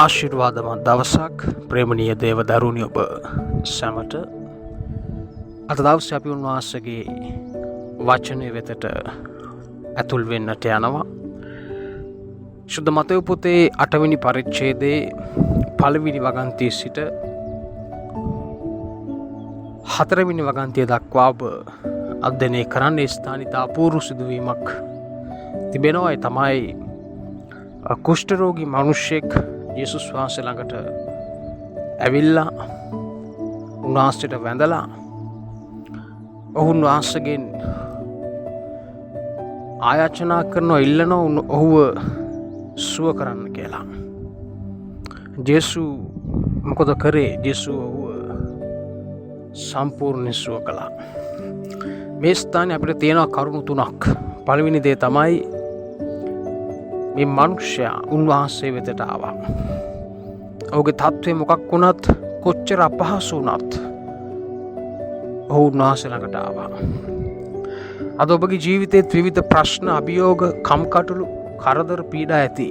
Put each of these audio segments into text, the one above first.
ආශිර්වාදමත් දවසක් ප්‍රේමණීය දේව දරුණි ඔබ සැමට. අද දවසේ අපි උන්වහන්සේගේ වචනය වෙතට ඇතුල් වෙන්නට යනවා. ශුද්ධ මතෙව් පොතේ 8 වෙනි පරිච්ඡේදයේ 1 වෙනි වගන්තියේ සිට 4 වෙනි වගන්තිය දක්වා ඔබ අධ්‍යයනය කරන්න ස්ථානිත අපූර්ව සිදුවීමක් තිබෙනවා. ඒ තමයි කුෂ්ඨරෝගී මිනිසෙක් යේසුස් වහන්සේ ළඟට ඇවිල්ලා උන්වහන්සේට වැඳලා උන්වහන්සේගෙන් ආයාචනා කරනවා, ඉල්ලනවා ඔහුව සුව කරන්න කියලා. ජේසු මොකද කරේ? ජේසු ඔහුව සම්පූර්ණ සුව කළා. මේ ස්ථානයේ අපිට තියෙනවා කරුණු තුනක්. පළවෙනි දේ තමයි මේ මිනිසයා උන්වහන්සේ වෙතට ආවා. ඔහුගේ තත්ත්වය මොකක් වුණත්, කොච්චර අපහසු වුණත් ඔහු උන්වහන්සේ ළඟට ආවා. අද ඔබගේ ජීවිතයේ විවිධ ප්‍රශ්න, අභියෝග, කම්කටොළු, කරදර, පීඩා ඇති.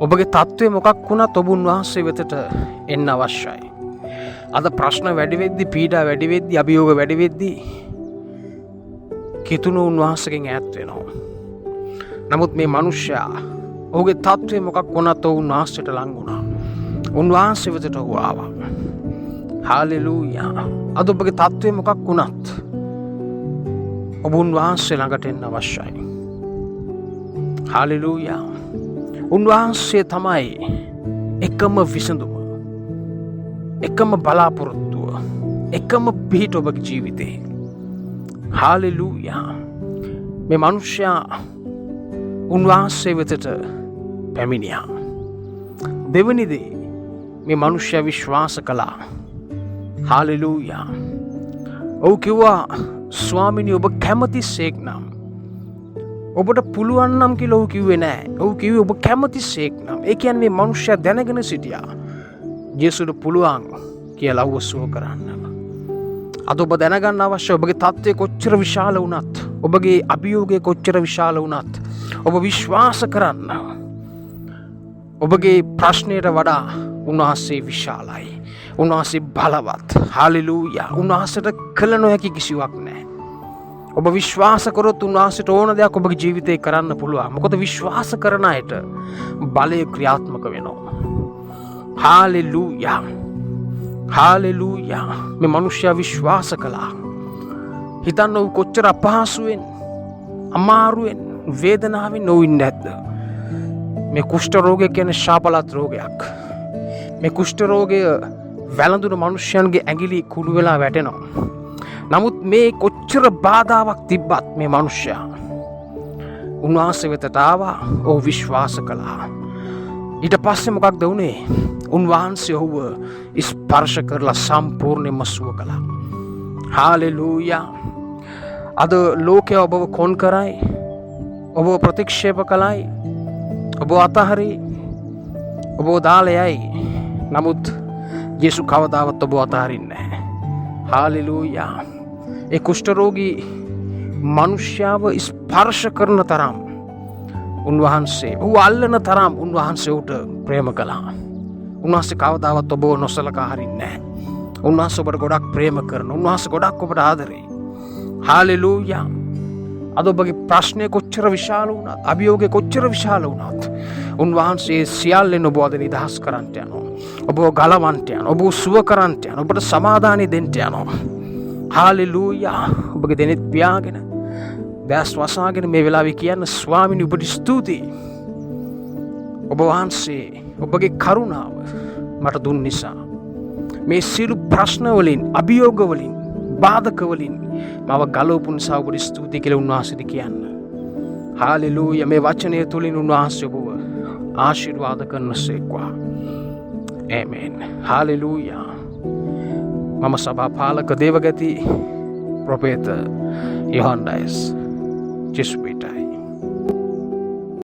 ඔබගේ තත්ත්වය මොකක් වුණත් ඔබ උන්වහන්සේ වෙතට එන්න අවශ්‍යයි. අද ප්‍රශ්න වැඩි වෙද්දී, පීඩා වැඩි වෙද්දී, අභියෝග වැඩි වෙද්දී කිතුණු උන්වහන්සේගෙන් ඈත් වෙනවා. නමුත් මේ මිනිසයා ඔහුගේ තත්ත්වය මොකක් වුණත් ඔහු උන්වහන්සේට ලං වුණා. උන්වහන්සේ වෙතට ඔහු ආවා. හාලෙලූයා. අද ඔබගේ තත්ත්වය මොකක් වුණත් ඔබ උන්වහන්සේ ළඟට එන්න අවශ්‍යයි. හාලෙලූයා. උන්වහන්සේ තමයි එකම විසඳුම, එකම බලාපොරොත්තුව, එකම පිහිට ඔබගේ ජීවිතේ. හාලෙලූයා. මේ මිනිසයා උන්වහන්සේ වෙතට පැමිණියා. දෙවැනි දේ, මේ මිනිසයා විශ්වාස කළා. හාලෙලූයා. ඔහු කිව්වා, ස්වාමිනී ඔබ කැමතිසේක් නම්, ඔබට පුළුවන් නම් කියලා ඔහු කිව්වේ නෑ. ඔහු කිව්වේ ඔබ කැමතිසේක් නම්. ඒ කියන්නේ මේ මිනිසයා දැනගෙන සිටියා ජේසුට පුළුවන් කියලා ඔහුව සුව කරන්න. අද ඔබ දැනගන්න අවශ්‍ය, ඔබගේ තත්ත්වය කොච්චර විශාල වුණත්, ඔබගේ අභියෝගය කොච්චර විශාල වුණත් ඔබ විශ්වාස කරන්න. ඔබගේ ප්‍රශ්නයට වඩා උන්වහන්සේ විශාලයි. උන්වහන්සේ බලවත්. හාලෙලූයා. උන්වහන්සේට කළ නොහැකි කිසිවක් නැහැ. ඔබ විශ්වාස කරොත් උන්වහන්සේට ඕන දෙයක් ඔබගේ ජීවිතේ කරන්න පුළුවන්. මොකද විශ්වාස කරන අයට බලය ක්‍රියාත්මක වෙනවා. හාලෙලූයා. හාලෙලූයා. මේ මිනිසයා විශ්වාස කළා. හිතන්න ඔහු කොච්චර අපහසුවෙන්, අමාරුවෙන්, වේදනාවෙන් නොවින්නේ නැද්ද? මේ කුෂ්ඨ රෝගය කියන්නේ ශාපලත් රෝගයක්. මේ කුෂ්ඨ රෝගය වැළඳුන මිනිසයන්ගේ ඇඟිලි කුඩු වෙලා වැටෙනවා. නමුත් මේ කොච්චර බාධාවක් තිබ්බත් මේ මිනිසයා උන්වහන්සේ වෙතට ආවා. ඔහු විශ්වාස කළා. ඊට පස්සේ මොකක්ද වුනේ? උන්වහන්සේ ඔහුව ස්පර්ශ කරලා සම්පූර්ණයෙන්ම සුව කළා. හාලෙලූයා. අද ලෝකය ඔබව කොන් කරයි, ඔබව ප්‍රතික්ෂේප කළයි, ඔබ අතහරි, ඔබ දාලයයි. නමුත් යේසු කවදාවත් ඔබ අතහරින්නේ නැහැ. හාලෙලූයා. ඒ කුෂ්ඨ රෝගී මිනිසයාව ස්පර්ශ කරන තරම් උන්වහන්සේ, ඔහු අල්ලන තරම් උන්වහන්සේ උට ප්‍රේම කළා. උන්වහන්සේ කවදාවත් ඔබව නොසලකා හරින්නේ නැහැ. උන්වහන්සේ ඔබට ගොඩක් ප්‍රේම කරනවා. උන්වහන්සේ ගොඩක් ඔබට ආදරේ. හාලෙලූයා. අද ඔබගේ ප්‍රශ්නය කොච්චර විශාල වුණත්, අභියෝගය කොච්චර විශාල වුණත් උන්වහන්සේ සියල්ලෙන් ඔබ අද නිදහස් කරන්නට යනවා. ඔබව ගලවන්නට යනවා. ඔබව සුව කරන්නට යනවා. ඔබට සමාදානෙ දෙන්න යනවා. හාලෙලූයා. ඔබගේ දෙනෙත් පියාගෙන, දැස් වසාගෙන මේ වෙලාවේ කියන්න, ස්වාමිනී ඔබට ස්තුතියි. ඔබ වහන්සේ ඔබගේ කරුණාව මට දුන් නිසා මේ සියලු ප්‍රශ්න වලින්, අභියෝග වලින්, බාධක වලින් මම ගලවපු නිසා ඔබට ස්තුතියි කියලා උන්වහන්සේට කියන්න. හාලෙලූයා. මේ වචනය තුලින් උන්වහන්සේ ඔබව ආශිර්වාද කරනසේක්වා. ආමේන්. හාලෙලූයා. මම සභා පාලක දේවගති ප්‍රොෆෙත යොහන්ඩයිස්. ජේසු